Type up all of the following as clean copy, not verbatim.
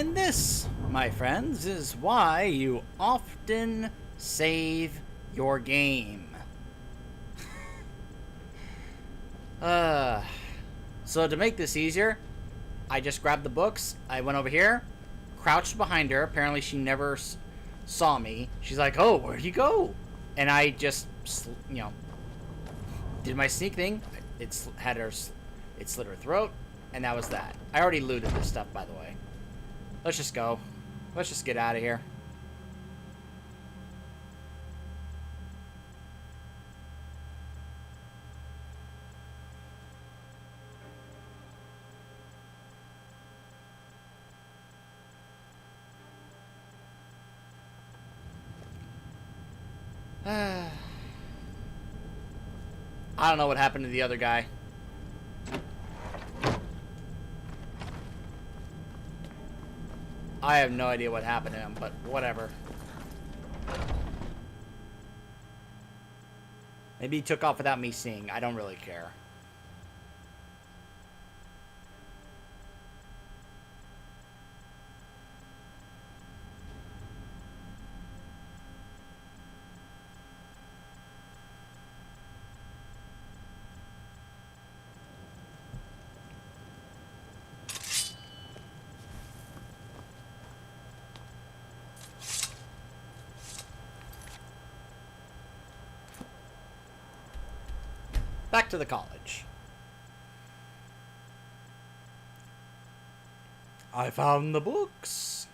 And this, my friends, is why you often save your game. So to make this easier, I just grabbed the books, I went over here, crouched behind her. Apparently she never saw me. She's like, oh, where'd you go? And I just, did my sneak thing. It slit her throat, and that was that. I already looted this stuff, by the way. Let's just go. Let's just get out of here. I don't know what happened to the other guy. I have no idea what happened to him, but whatever. Maybe he took off without me seeing. I don't really care. Back to the college. I found the books.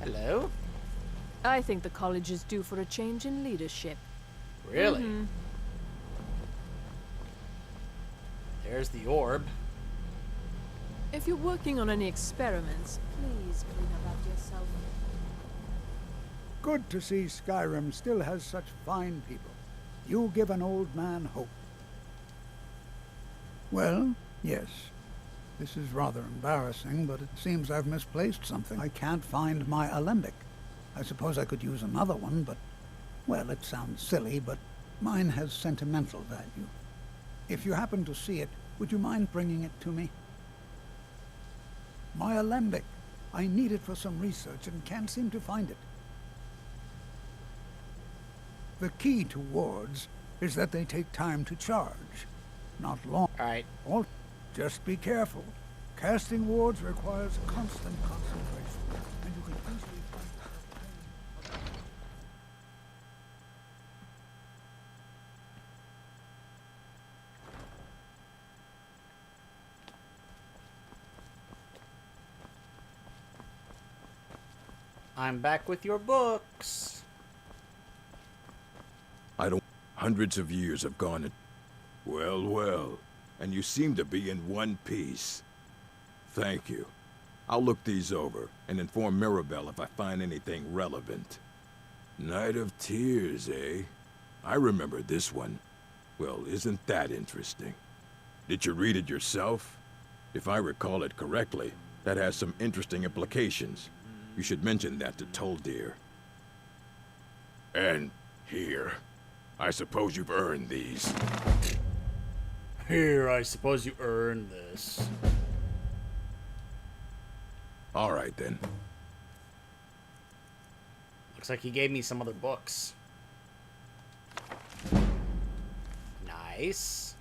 Hello? I think the college is due for a change in leadership. Really? There's the orb. If you're working on any experiments, please clean up after yourself. Good to see Skyrim still has such fine people. You give an old man hope. Well, yes. This is rather embarrassing, but it seems I've misplaced something. I can't find my alembic. I suppose I could use another one, but, well, it sounds silly, but mine has sentimental value. If you happen to see it, would you mind bringing it to me? My alembic. I need it for some research and can't seem to find it. The key to wards is that they take time to charge. Not long. Alright. Just be careful. Casting wards requires constant concentration, and you can easily find... I'm back with your books. Hundreds of years have gone. Well, well. And you seem to be in one piece. Thank you. I'll look these over and inform Mirabelle if I find anything relevant. Night of Tears, eh? I remember this one. Well, isn't that interesting? Did you read it yourself? If I recall it correctly, that has some interesting implications. You should mention that to Toldir. And here. I suppose you've earned these. Here, I suppose you earned this. All right, then. Looks like he gave me some other books. Nice.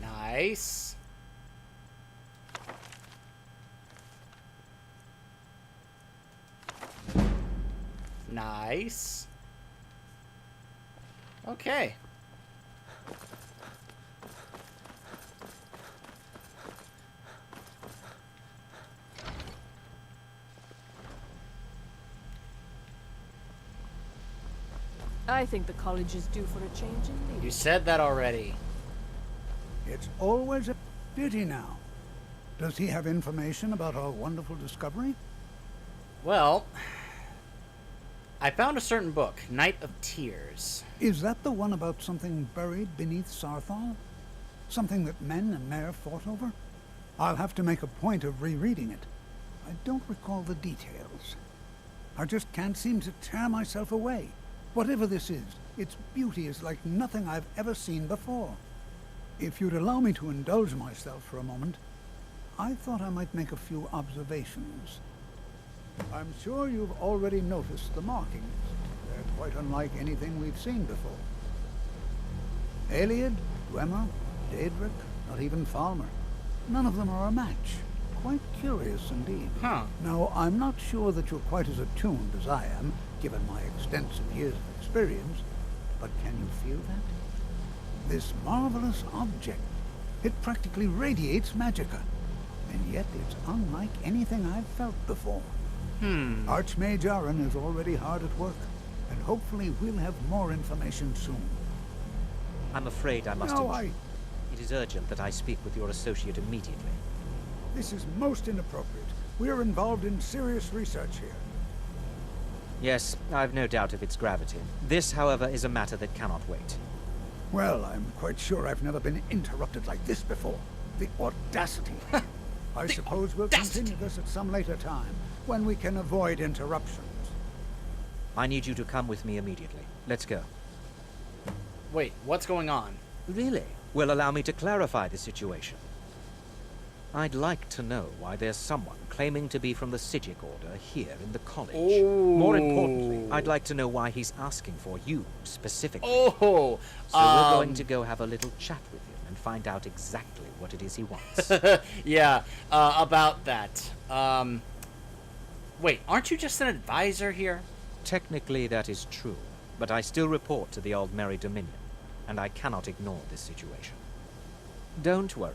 Nice. Nice. Okay. I think the college is due for a change in You leadership. said that already. It's always a pity now. Does he have information about our wonderful discovery? Well, I found a certain book, Night of Tears. Is that the one about something buried beneath Sarthal? Something that men and Mare fought over? I'll have to make a point of rereading it. I don't recall the details. I just can't seem to tear myself away. Whatever this is, its beauty is like nothing I've ever seen before. If you'd allow me to indulge myself for a moment, I thought I might make a few observations. I'm sure you've already noticed the markings. They're quite unlike anything we've seen before. Aliad, Dwemer, Daedric, not even Falmer. None of them are a match. Quite curious indeed. Huh. Now, I'm not sure that you're quite as attuned as I am, given my extensive years of experience, but can you feel that? This marvelous object, it practically radiates magicka, and yet it's unlike anything I've felt before. Archmage Aaron is already hard at work, and hopefully we'll have more information soon. I'm afraid I must... No, It is urgent that I speak with your associate immediately. This is most inappropriate. We're involved in serious research here. Yes, I've no doubt of its gravity. This, however, is a matter that cannot wait. Well, I'm quite sure I've never been interrupted like this before. The audacity. I suppose we'll continue this at some later time, when we can avoid interruptions. I need you to come with me immediately. Let's go. Wait, what's going on? Really? Well, allow me to clarify the situation. I'd like to know why there's someone claiming to be from the Sijic Order here in the college. More importantly, I'd like to know why he's asking for you, specifically. Oh! So we're going to go have a little chat with him and find out exactly what it is he wants. Yeah, about that. Wait, aren't you just an advisor here? Technically, that is true, but I still report to the Aldmeri Dominion, and I cannot ignore this situation. Don't worry.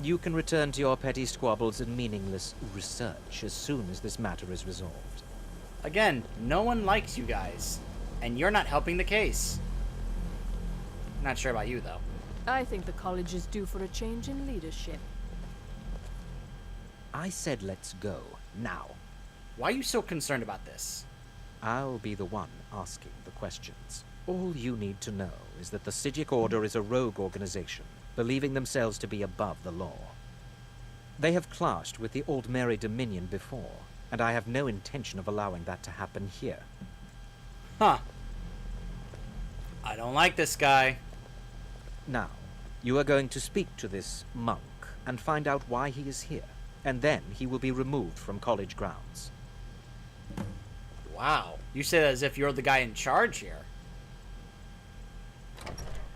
You can return to your petty squabbles and meaningless research as soon as this matter is resolved. Again, no one likes you guys, and you're not helping the case. Not sure about you, though. I think the college is due for a change in leadership. I said let's go, now. Why are you so concerned about this? I'll be the one asking the questions. All you need to know is that the Sijic Order is a rogue organization, believing themselves to be above the law. They have clashed with the Aldmeri Dominion before, and I have no intention of allowing that to happen here. Huh. I don't like this guy. Now, you are going to speak to this monk and find out why he is here, and then he will be removed from college grounds. Wow. You say that as if you're the guy in charge here.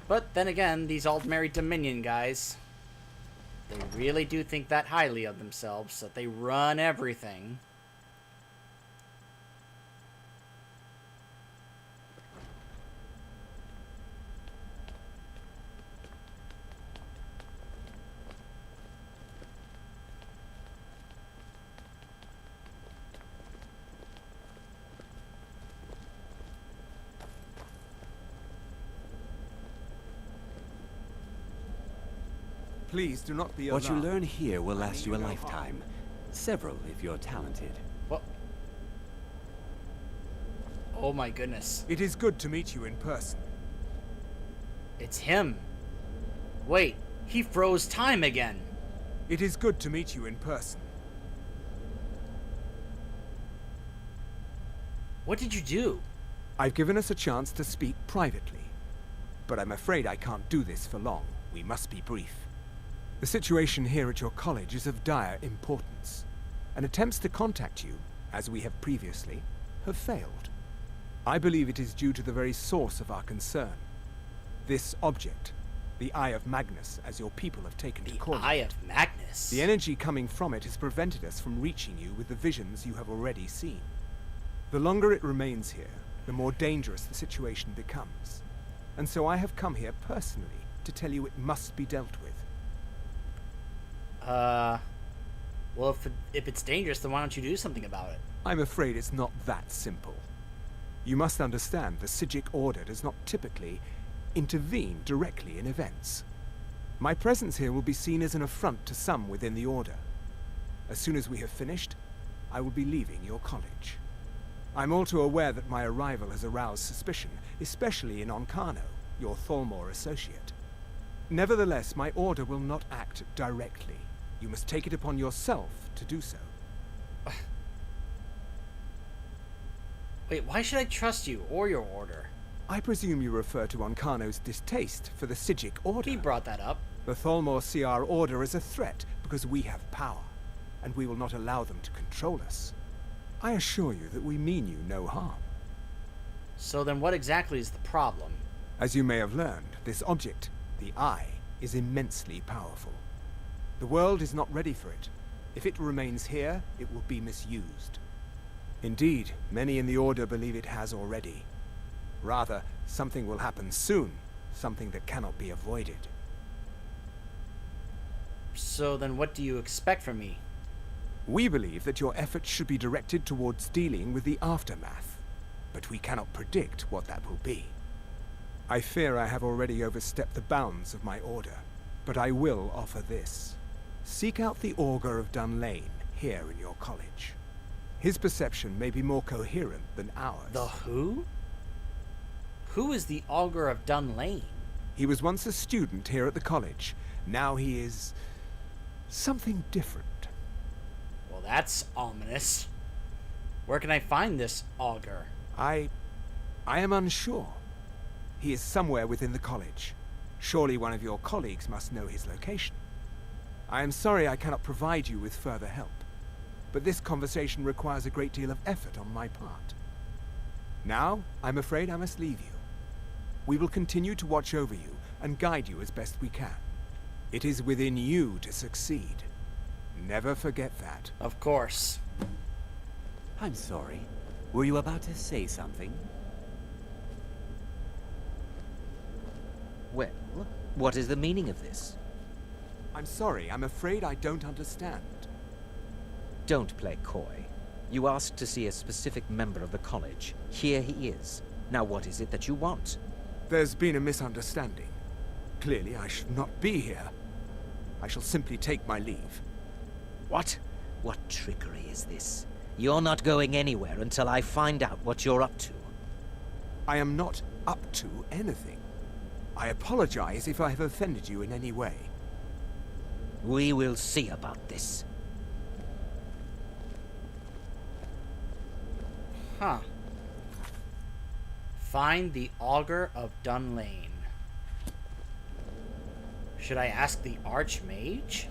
But then again, these Aldmeri Dominion guys, they really do think that highly of themselves, that they run everything. Please do not be What you alarmed. learn here will last you a lifetime. Several if you're talented. What? Oh my goodness. It is good to meet you in person. It's him. Wait, he froze time again. It is good to meet you in person. What did you do? I've given us a chance to speak privately. But I'm afraid I can't do this for long. We must be brief. The situation here at your college is of dire importance, and attempts to contact you, as we have previously, have failed. I believe it is due to the very source of our concern. This object, the Eye of Magnus, as your people have taken to call The Eye it. of Magnus. The energy coming from it has prevented us from reaching you with the visions you have already seen. The longer it remains here, the more dangerous the situation becomes. And so I have come here personally to tell you it must be dealt with. Well, if it's dangerous, then why don't you do something about it? I'm afraid it's not that simple. You must understand the Psijic Order does not typically intervene directly in events. My presence here will be seen as an affront to some within the Order. As soon as we have finished, I will be leaving your college. I'm all too aware that my arrival has aroused suspicion, especially in Onkano, your Thalmor associate. Nevertheless, my order will not act directly. You must take it upon yourself to do so. Wait, why should I trust you or your order? I presume you refer to Onkano's distaste for the Psijic Order. He brought that up. The Thalmor see our order as a threat because we have power, and we will not allow them to control us. I assure you that we mean you no harm. So then what exactly is the problem? As you may have learned, this object, the Eye, is immensely powerful. The world is not ready for it. If it remains here, it will be misused. Indeed, many in the Order believe it has already. Rather, something will happen soon, something that cannot be avoided. So then what do you expect from me? We believe that your efforts should be directed towards dealing with the aftermath, but we cannot predict what that will be. I fear I have already overstepped the bounds of my order, but I will offer this. Seek out the Augur of Dunlane here in your college. His perception may be more coherent than ours. The who? Who is the Augur of Dunlane? He was once a student here at the college. Now he is something different. Well, that's ominous. Where can I find this Augur? I am unsure. He is somewhere within the college. Surely one of your colleagues must know his location. I am sorry I cannot provide you with further help, but this conversation requires a great deal of effort on my part. Now, I'm afraid I must leave you. We will continue to watch over you and guide you as best we can. It is within you to succeed. Never forget that. Of course. I'm sorry. Were you about to say something? Well, what is the meaning of this? I'm sorry, I'm afraid I don't understand. Don't play coy. You asked to see a specific member of the college. Here he is. Now what is it that you want? There's been a misunderstanding. Clearly, I should not be here. I shall simply take my leave. What? What trickery is this? You're not going anywhere until I find out what you're up to. I am not up to anything. I apologize if I have offended you in any way. We will see about this. Huh. Find the Augur of Dunlane. Should I ask the Archmage?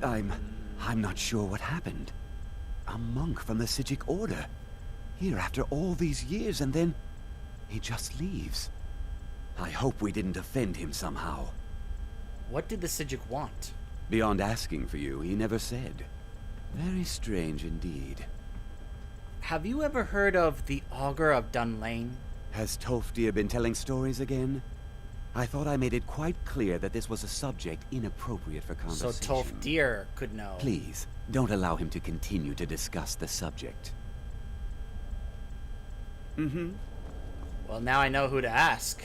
I'm not sure what happened. A monk from the Psijic Order. Here after all these years, and then he just leaves. I hope we didn't offend him somehow. What did the Psijic want? Beyond asking for you, he never said. Very strange indeed. Have you ever heard of the Augur of Dunlane? Has Tolfdir been telling stories again? I thought I made it quite clear that this was a subject inappropriate for So conversation. Tolfdir could know. Please, don't allow him to continue to discuss the subject. Mm-hmm. Well, now I know who to ask.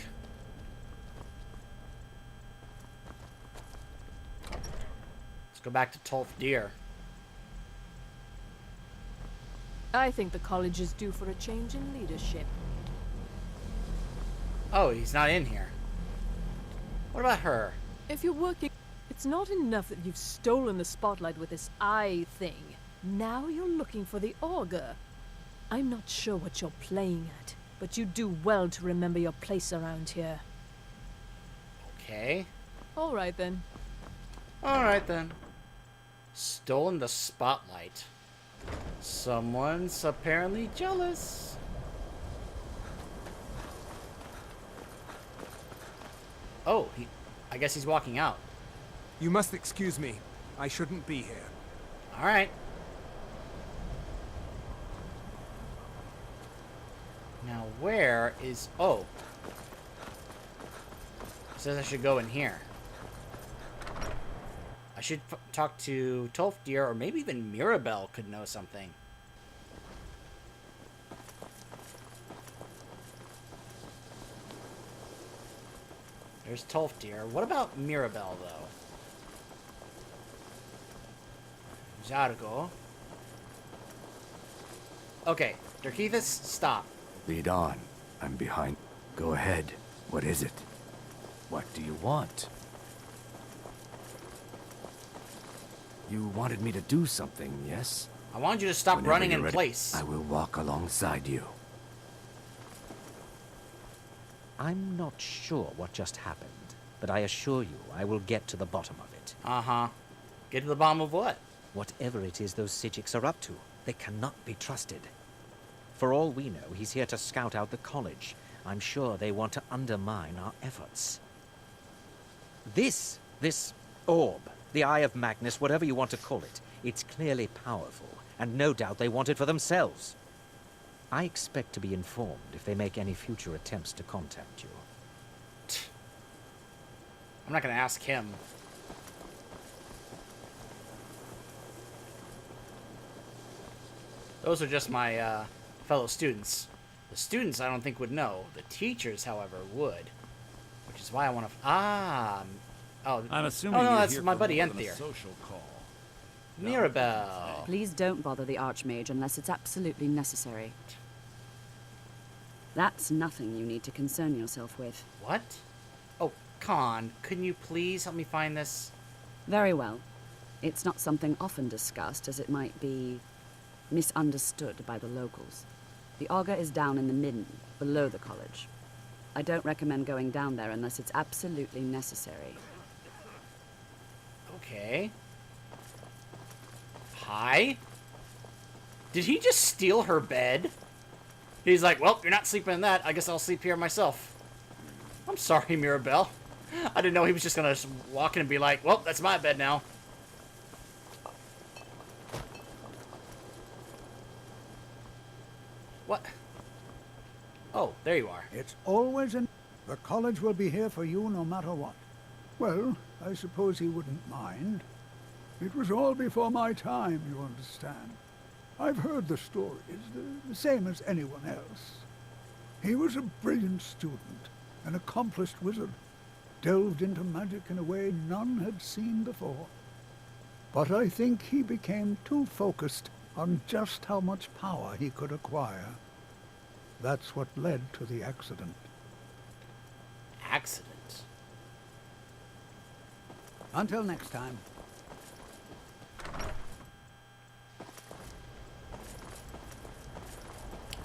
Let's go back to Tolfdir. I think the college is due for a change in leadership. Oh, he's not in here. What about her? If you're working, it's not enough that you've stolen the spotlight with this eye thing. Now you're looking for the Augur. I'm not sure what you're playing at, but you do well to remember your place around here. Okay. All right then. Alright then. Stolen the spotlight. Someone's apparently jealous. Oh, I guess he's walking out. You must excuse me. I shouldn't be here. Alright. Now where is... Oh. It says I should go in here. I should talk to Tolfdir, or maybe even Mirabelle could know something. There's Tolfdir. What about Mirabelle, though? Zargo. Okay, Derkeithus, stop. Lead on. I'm behind. Go ahead. What is it? What do you want? You wanted me to do something, yes? I wanted you to stop Whenever running you're in ready, place. I will walk alongside you. I'm not sure what just happened, but I assure you I will get to the bottom of it. Uh-huh. Get to the bottom of what? Whatever it is those Psijics are up to, they cannot be trusted. For all we know, he's here to scout out the college. I'm sure they want to undermine our efforts. This orb, the Eye of Magnus, whatever you want to call it, it's clearly powerful, and no doubt they want it for themselves. I expect to be informed if they make any future attempts to contact you. I'm not gonna ask him. Those are just my fellow students. The students I don't think would know. The teachers, however, would. Which is why I want to... Oh, I'm assuming oh no, you're that's here my for buddy more than a Enthir. social call. Mirabelle. Please don't bother the Archmage unless it's absolutely necessary. That's nothing you need to concern yourself with. What? Oh, Khan, couldn't you please help me find this? Very well. It's not something often discussed, as it might be misunderstood by the locals. The Augur is down in the midden, below the college. I don't recommend going down there unless it's absolutely necessary. Okay. Hi? Did he just steal her bed? He's like, well, you're not sleeping in that. I guess I'll sleep here myself. I'm sorry, Mirabelle. I didn't know he was just gonna walk in and be like, well, that's my bed now. What? Oh, there you are. It's always in... The college will be here for you no matter what. Well, I suppose he wouldn't mind. It was all before my time, you understand. I've heard the stories, the same as anyone else. He was a brilliant student, an accomplished wizard, delved into magic in a way none had seen before. But I think he became too focused on just how much power he could acquire. That's what led to the accident. Accident? Until next time.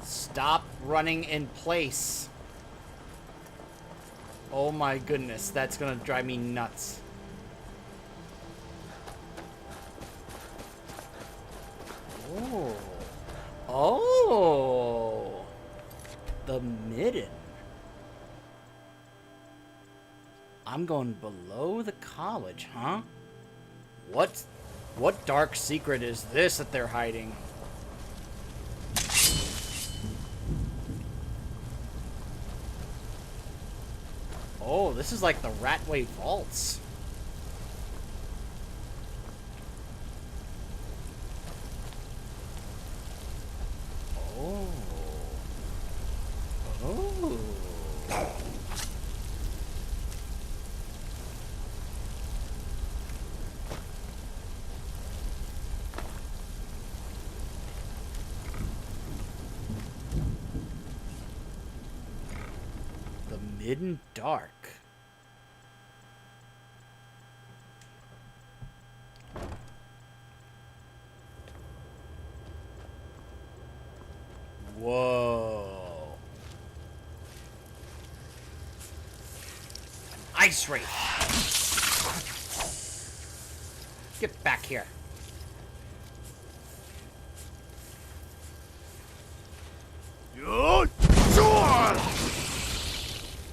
Stop running in place. Oh my goodness, that's gonna drive me nuts. Oh. Oh. The midden. I'm going below the college, huh? What dark secret is this that they're hiding? Oh, this is like the Ratway Vaults. Oh. Oh. The midden dark. Whoa. An ice wraith. Get back here.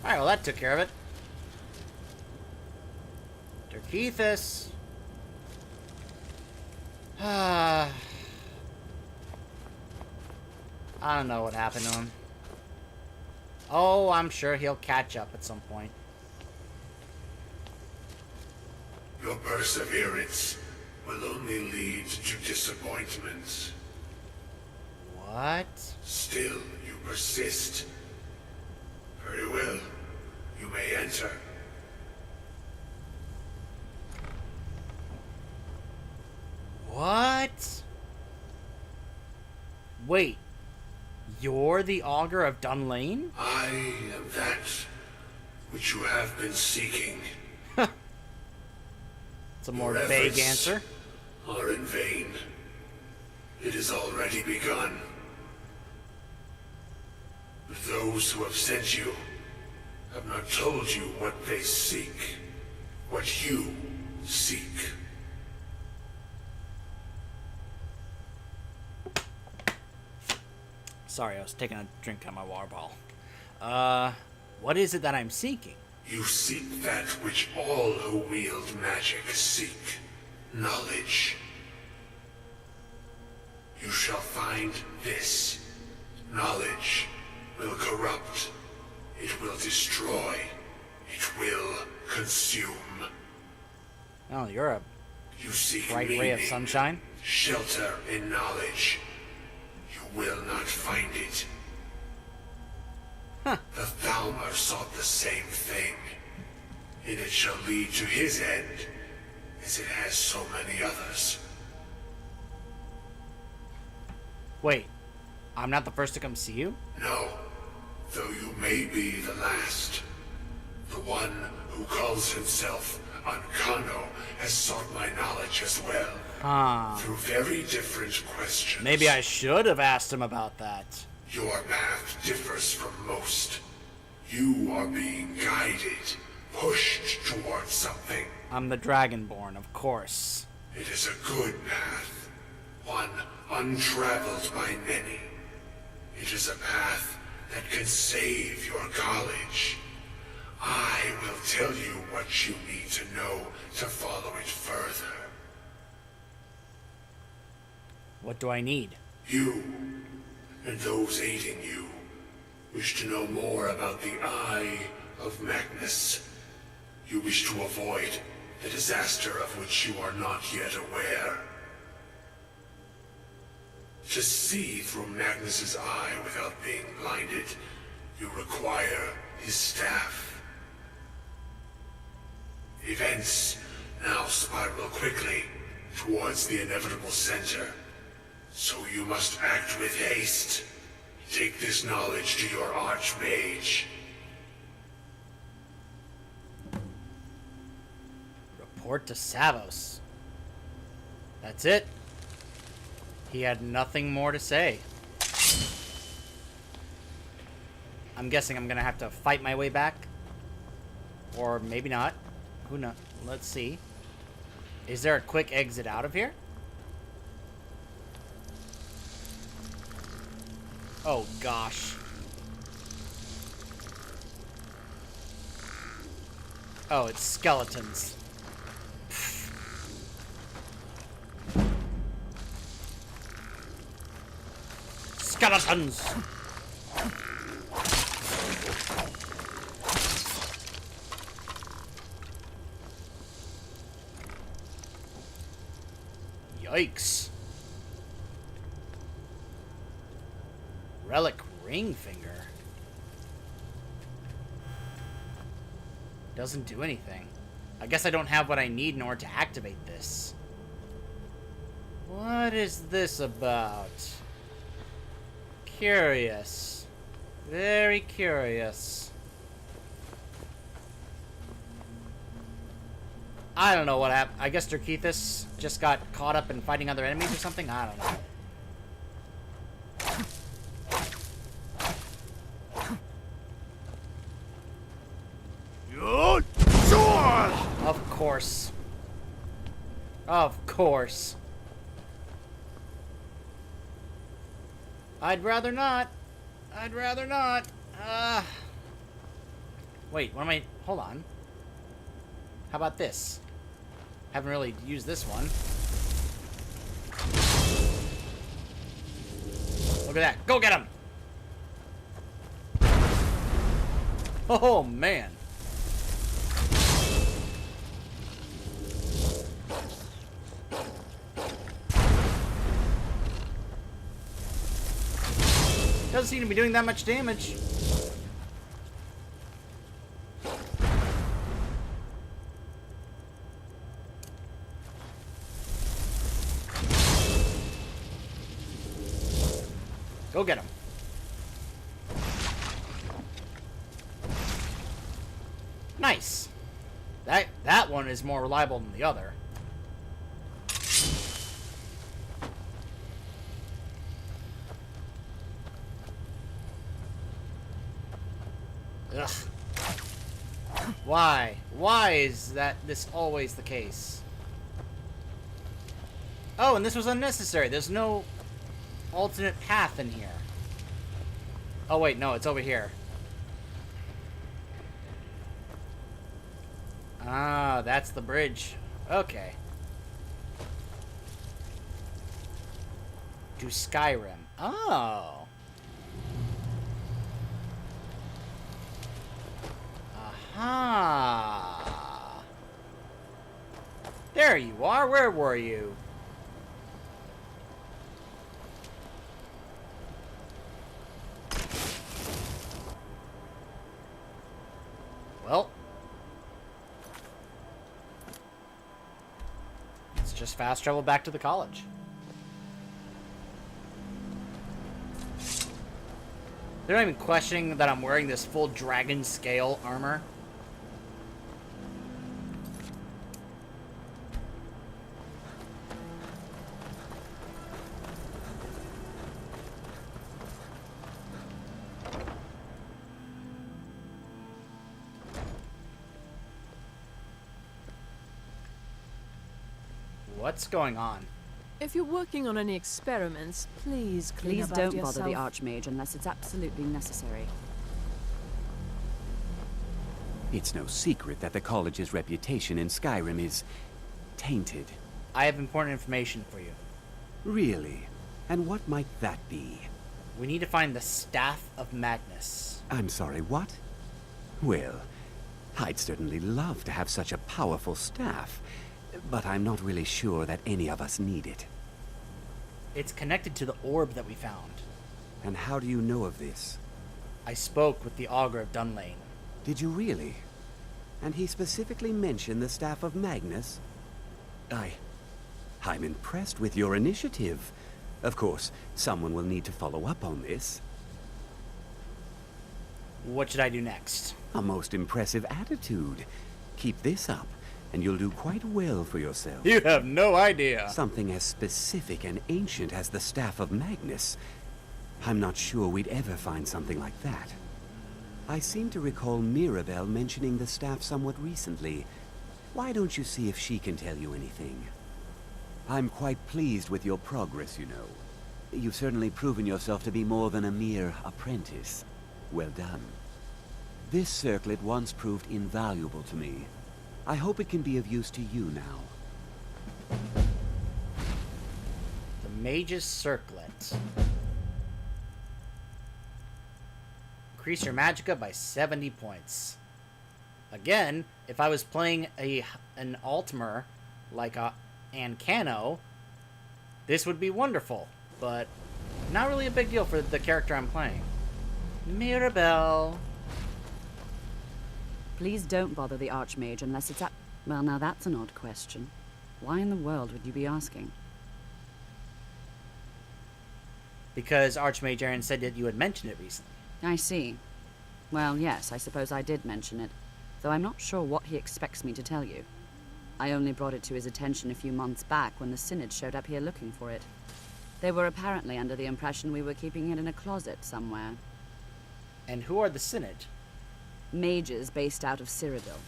Alright, well that took care of it. Derkeithus. I don't know what happened to him. Oh, I'm sure he'll catch up at some point. The perseverance will only lead to disappointments. What? Still, you persist. Very well. You may enter. What? Wait. You're the Augur of Dunlane? I am that which you have been seeking. It's a more Your vague efforts answer. are in vain. It has already begun. Those who have sent you have not told you what they seek, what you seek. Sorry, I was taking a drink out of my water bottle. What is it that I'm seeking? You seek that which all who wield magic seek. Knowledge. You shall find this. Knowledge will corrupt. It will destroy. It will consume. Oh, you're a You seek bright ray of meaning, sunshine. shelter in knowledge. You will not find it. Huh. The Thalmor sought the same thing, and it shall lead to his end, as it has so many others. Wait, I'm not the first to come see you? No, though you may be the last. The one who calls himself Ancano has sought my knowledge as well. Huh. Through very different questions. Maybe I should have asked him about that. Your path differs from most. You are being guided, pushed towards something. I'm the Dragonborn, of course. It is a good path, one untraveled by many. It is a path that can save your college. I will tell you what you need to know to follow it further. What do I need? You, and those aiding you, wish to know more about the Eye of Magnus. You wish to avoid the disaster of which you are not yet aware. To see through Magnus's eye without being blinded, you require his staff. Events now spiral quickly towards the inevitable center. So you must act with haste. Take this knowledge to your archmage. Report to Savos. That's it. He had nothing more to say. I'm guessing I'm gonna have to fight my way back. Or maybe not. Who knows? Let's see. Is there a quick exit out of here? Oh gosh. Oh, it's skeletons. Skeletons! Yikes. Relic ring finger. Doesn't do anything. I guess I don't have what I need in order to activate this. What is this about? Curious. Very curious. I don't know what happened. I guess Terkethis just got caught up in fighting other enemies or something? I don't know. Of course. Of course. I'd rather not. I'd rather not. Wait, what am I... Hold on. How about this? Haven't really used this one. Look at that. Go get him! Oh, man. Doesn't seem to be doing that much damage. Go get him. Nice. That one is more reliable than the other. Ugh. Why? Why is this always the case? Oh, and this was unnecessary. There's no alternate path in here. Oh wait, no, it's over here. Ah, that's the bridge. Okay. To Skyrim. Oh. Aha. There you are. Where were you? Well. Let's just fast travel back to the college. They're not even questioning that I'm wearing this full dragon scale armor. What's going on? If you're working on any experiments, please clean Please up after don't bother the yourself. Archmage unless it's absolutely necessary. It's no secret that the college's reputation in Skyrim is tainted. I have important information for you. Really? And what might that be? We need to find the Staff of Magnus. I'm sorry, what? Well, I'd certainly love to have such a powerful staff, but I'm not really sure that any of us need it. It's connected to the orb that we found. And how do you know of this? I spoke with the Augur of Dunlane. Did you really? And he specifically mentioned the Staff of Magnus? I'm impressed with your initiative. Of course, someone will need to follow up on this. What should I do next? A most impressive attitude. Keep this up, and you'll do quite well for yourself. You have no idea. Something as specific and ancient as the Staff of Magnus. I'm not sure we'd ever find something like that. I seem to recall Mirabelle mentioning the staff somewhat recently. Why don't you see if she can tell you anything? I'm quite pleased with your progress, you know. You've certainly proven yourself to be more than a mere apprentice. Well done. This circlet once proved invaluable to me. I hope it can be of use to you now. The Mage's Circlet. Increase your magicka by 70 points. Again, if I was playing an Altmer like Ancano, this would be wonderful, but not really a big deal for the character I'm playing. Mirabelle. Please don't bother the Archmage unless it's Well, now that's an odd question. Why in the world would you be asking? Because Archmage Aaron said that you had mentioned it recently. I see. Well, yes, I suppose I did mention it, though I'm not sure what he expects me to tell you. I only brought it to his attention a few months back when the Synod showed up here looking for it. They were apparently under the impression we were keeping it in a closet somewhere. And who are the Synod? Mages based out of Cyrodiil.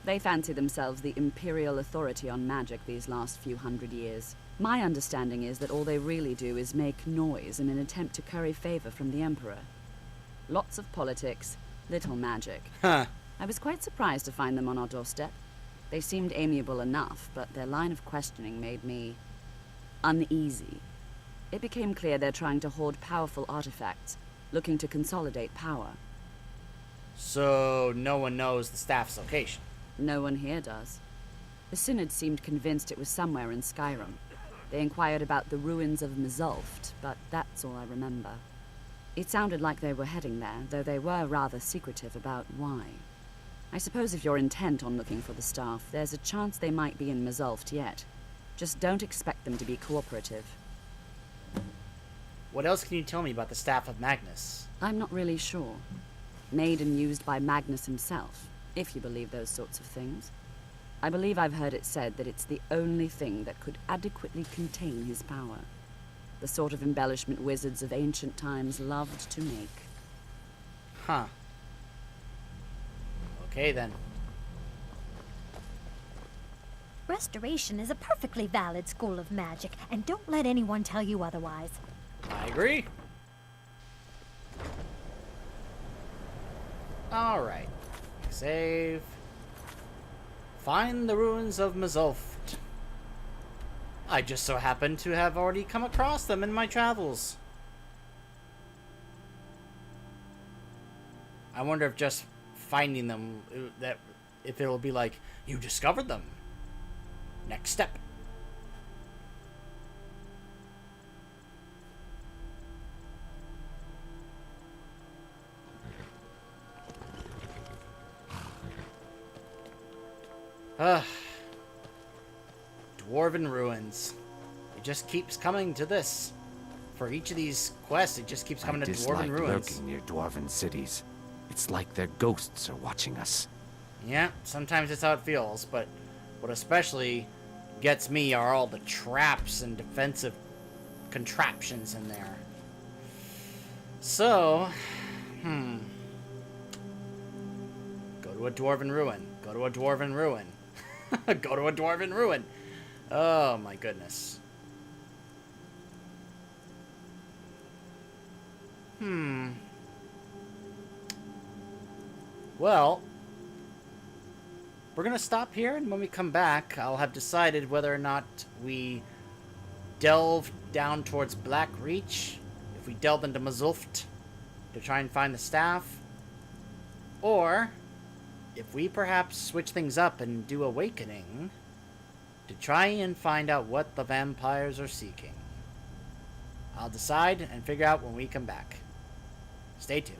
They fancy themselves the imperial authority on magic these last few hundred years. My understanding is that all they really do is make noise in an attempt to curry favor from the Emperor. Lots of politics, little magic. Huh. I was quite surprised to find them on our doorstep. They seemed amiable enough, but their line of questioning made me uneasy. It became clear they're trying to hoard powerful artifacts, looking to consolidate power. So no one knows the staff's location. No one here does. The Synod seemed convinced it was somewhere in Skyrim. They inquired about the ruins of Mizulft, but that's all I remember. It sounded like they were heading there, though they were rather secretive about why. I suppose if you're intent on looking for the staff, there's a chance they might be in Mazulft yet. Just don't expect them to be cooperative. What else can you tell me about the staff of Magnus? I'm not really sure. Made and used by Magnus himself, if you believe those sorts of things. I believe I've heard it said that it's the only thing that could adequately contain his power. The sort of embellishment wizards of ancient times loved to make. Huh. Okay, then. Restoration is a perfectly valid school of magic, and don't let anyone tell you otherwise. I agree. Alright. Save. Find the ruins of Mazulft. I just so happen to have already come across them in my travels. I wonder if just finding them, that if it'll be like, you discovered them. Next step. Dwarven ruins. It just keeps coming to this. For each of these quests, it just keeps coming to Dwarven ruins. Lurking near Dwarven cities. It's like their ghosts are watching us. Yeah, sometimes it's how it feels, but what especially gets me are all the traps and defensive contraptions in there. So, go to a Dwarven ruin. Go to a Dwarven ruin. Go to a Dwarven ruin. Oh my goodness. Well, we're gonna stop here, and when we come back, I'll have decided whether or not we delve down towards Black Reach, if we delve into Mazulft to try and find the staff, or if we perhaps switch things up and do Awakening to try and find out what the vampires are seeking. I'll decide and figure out when we come back. Stay tuned.